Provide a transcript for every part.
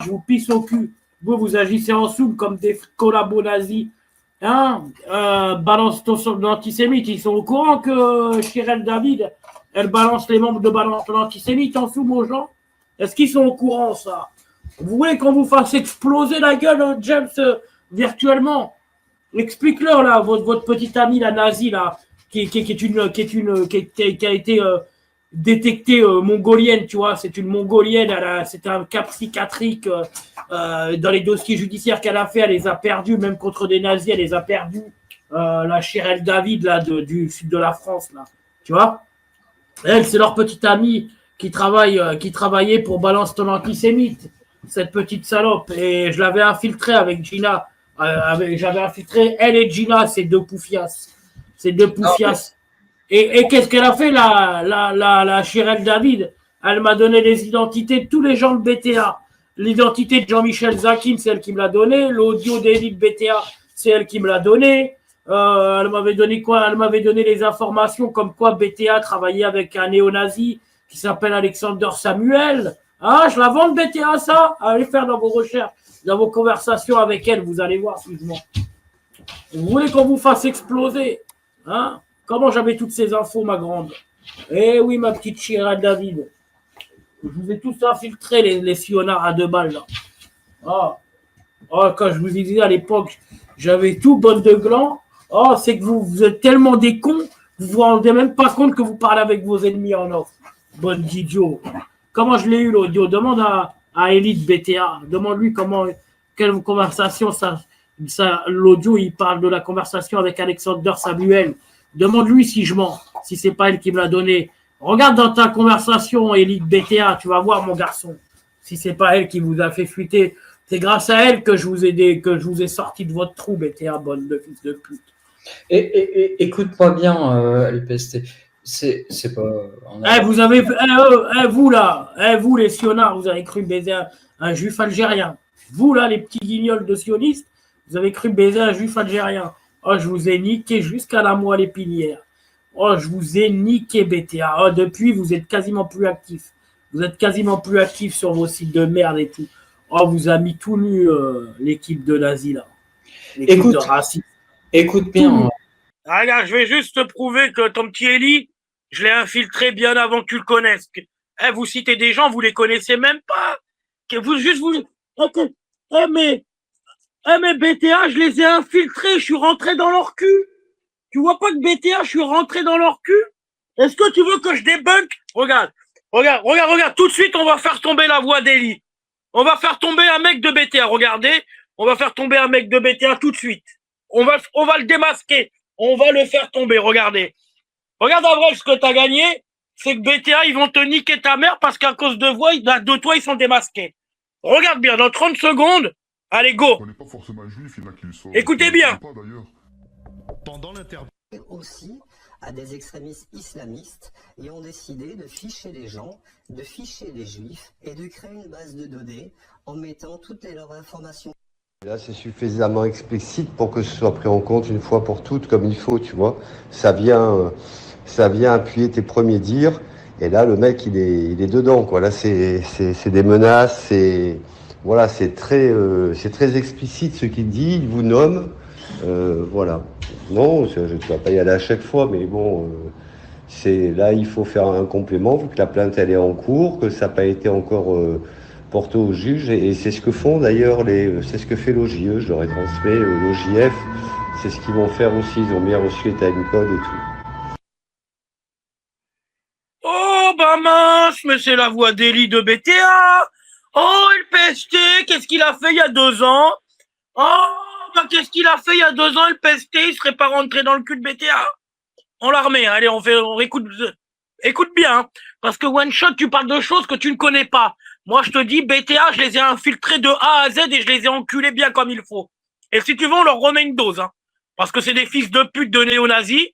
je vous pisse au cul. Vous agissez en soupe comme des collabos nazis. Hein, balance ton antisémite. Ils sont au courant que Chirel David, elle balance les membres de Balance ton antisémite en soupe aux gens. Est-ce qu'ils sont au courant, ça? Vous voulez qu'on vous fasse exploser la gueule, James, virtuellement? Explique-leur, là, votre petite amie, la nazie, là, qui a été détectée mongolienne, tu vois. C'est une mongolienne, c'est un cas psychiatrique dans les dossiers judiciaires qu'elle a fait, elle les a perdus, même contre des nazis, elle les a perdus. La Chirel David, là, du sud de la France, là, tu vois. Elle, c'est leur petite amie qui travaillait pour Balance ton antisémite, cette petite salope. Et je l'avais infiltrée avec Gina. J'avais infiltré elle et Gina, ces deux poufias. Ces deux poufias. Et qu'est-ce qu'elle a fait, la Chirel David? Elle m'a donné les identités de tous les gens de BTA. L'identité de Jean-Michel Zakin, c'est elle qui me l'a donné. L'audio d'Élite BTA, c'est elle qui me l'a donné. Elle m'avait donné quoi? Elle m'avait donné les informations comme quoi BTA travaillait avec un néo-nazi qui s'appelle Alexander Samuel. Ah, je la vends de BTA, ça? Allez faire dans vos recherches, dans vos conversations avec elle, vous allez voir si je mens. Vous voulez qu'on vous fasse exploser? Hein? Comment j'avais toutes ces infos, ma grande? Eh oui, ma petite Chirel David. Je vous ai tous infiltré, les fionards à 2 balles, là. Oh. Oh, quand je vous ai dit à l'époque, j'avais tout bonne de gland. Oh, c'est que vous êtes tellement des cons, vous vous rendez même pas compte que vous parlez avec vos ennemis en off. Bonne d'idiot. Comment je l'ai eu, l'audio? Demande à Elite BTA. Demande-lui quelle conversation l'audio, il parle de la conversation avec Alexander Samuel. Demande-lui si je mens, si c'est pas elle qui me l'a donné. Regarde dans ta conversation, Elite BTA, tu vas voir, mon garçon, si c'est pas elle qui vous a fait fuiter. C'est grâce à elle que je vous ai sorti de votre trou, BTA, bonne de fils de pute. Écoute-moi bien, LPST. C'est pas. Vous avez, vous là, vous les sionards, vous avez cru baiser un juif algérien. Vous là, les petits guignols de sionistes, vous avez cru baiser un juif algérien. Oh, je vous ai niqué jusqu'à la moelle épinière. Oh, je vous ai niqué, BTA. Oh, depuis, vous êtes quasiment plus actif. Vous êtes quasiment plus actif sur vos sites de merde et tout. Oh, vous a mis tout nu l'équipe de nazi là. L'équipe de racisme. Écoute bien. Regarde, je vais juste te prouver que ton petit Eli, je l'ai infiltré bien avant que tu le connaisses. Vous citez des gens, vous les connaissez même pas. Mais BTA, je les ai infiltrés, je suis rentré dans leur cul. Tu vois pas que BTA, je suis rentré dans leur cul? Est-ce que tu veux que je débunk? Regarde. Tout de suite, on va faire tomber la voix d'Eli. On va faire tomber un mec de BTA. Regardez, on va faire tomber un mec de BTA tout de suite. On va le démasquer. On va le faire tomber. Regardez. Regarde en vrai ce que t'as gagné, c'est que BTA, ils vont te niquer ta mère parce qu'à cause de toi, ils sont démasqués. Regarde bien, dans 30 secondes, allez, go. On n'est pas forcément juif, il y en a qui le sont. Écoutez bien. Pas, pendant l'interview. Aussi à des extrémistes islamistes et ont décidé de ficher les gens, de ficher les juifs et de créer une base de données en mettant toutes leurs informations. Là, c'est suffisamment explicite pour que ce soit pris en compte une fois pour toutes comme il faut, tu vois. Ça vient appuyer tes premiers dires. Et là, le mec, il est dedans, quoi. Là, c'est des menaces, c'est très explicite ce qu'il dit. Il vous nomme, voilà. Non, tu vas pas y aller à chaque fois, mais bon, là, il faut faire un complément vu que la plainte elle est en cours, que ça n'a pas été encore porté au juge, et c'est ce que font d'ailleurs c'est ce que fait l'OJE. Je leur ai transmis l'OJF, c'est ce qu'ils vont faire aussi. Ils ont bien reçu les timecodes et tout. Oh, bah mince, mais c'est la voix d'Eli de BTA. Oh, LPST, qu'est-ce qu'il a fait il y a 2 ans? Oh, bah qu'est-ce qu'il a fait il y a 2 ans, LPST? Il serait pas rentré dans le cul de BTA? On la remet, allez, on écoute. Écoute bien, hein, parce que One Shot, tu parles de choses que tu ne connais pas. Moi, je te dis, BTA, je les ai infiltrés de A à Z et je les ai enculés bien comme il faut. Et si tu veux, on leur remet une dose, hein, parce que c'est des fils de pute de néo-nazis.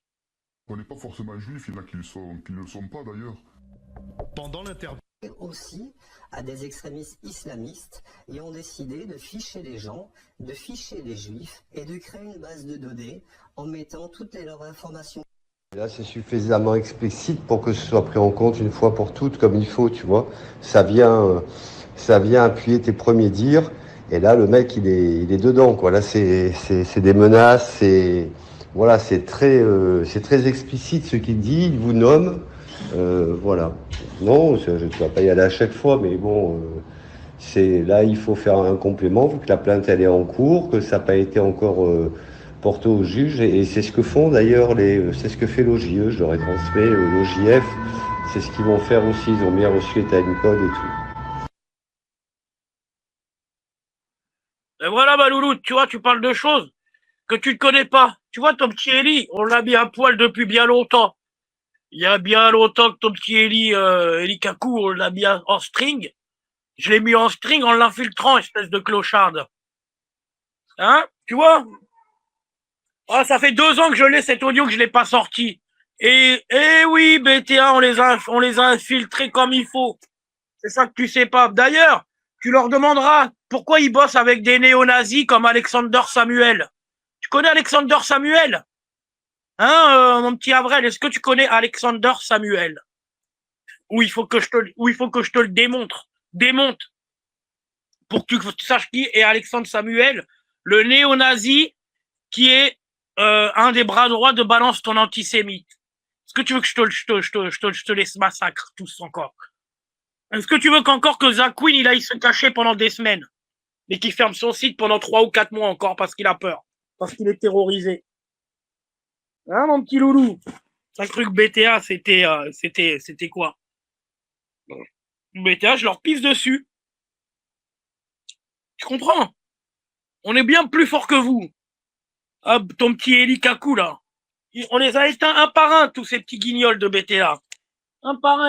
On n'est pas forcément juif, il y en a qui ne le sont pas d'ailleurs. Pendant l'interview. Aussi à des extrémistes islamistes et ont décidé de ficher les gens, de ficher les juifs et de créer une base de données en mettant toutes leurs informations. Là, c'est suffisamment explicite pour que ce soit pris en compte une fois pour toutes, comme il faut, tu vois. Ça vient appuyer tes premiers dires. Et là, le mec, il est dedans, quoi. Là, c'est des menaces, voilà, c'est très explicite ce qu'il dit. Il vous nomme, voilà. Non, tu vas pas y aller à chaque fois, mais bon, là, il faut faire un complément, vu que la plainte elle est en cours, que ça n'a pas été encore porté au juge, et c'est ce que font d'ailleurs c'est ce que fait l'OJE. Je leur ai transmis l'OJF, c'est ce qu'ils vont faire aussi. Ils ont bien reçu les timecode et tout. Et voilà, ma louloute, tu vois, tu parles de choses que tu ne connais pas. Tu vois, ton petit Eli, on l'a mis à poil depuis bien longtemps. Il y a bien longtemps que ton petit Eli Kaku, on l'a mis en string. Je l'ai mis en string en l'infiltrant, espèce de clocharde. Hein? Tu vois? Ah, ça fait 2 ans que je l'ai, cet audio, que je l'ai pas sorti. Et oui, BTA, on les a infiltrés comme il faut. C'est ça que tu sais pas. D'ailleurs, tu leur demanderas pourquoi ils bossent avec des néo-nazis comme Alexander Samuel. Tu connais Alexander Samuel? Hein, mon petit Avrel, est-ce que tu connais Alexander Samuel? Ou il faut que je te le démontre. Démonte. Pour que tu saches qui est Alexander Samuel, le néo-nazi qui est un des bras droits de Balance ton antisémite. Est-ce que tu veux que je te laisse massacre tous encore? Est-ce que tu veux qu'encore que Zach Quinn il aille se cacher pendant des semaines, mais qu'il ferme son site pendant 3 ou 4 mois encore parce qu'il a peur, parce qu'il est terrorisé? Hein, mon petit loulou? T'as cru que BTA c'était quoi? BTA, je leur pisse dessus. Tu comprends? On est bien plus fort que vous. Ah, ton petit Eli Kaku là. On les a éteints un par un, tous ces petits guignols de BTA. Un par un.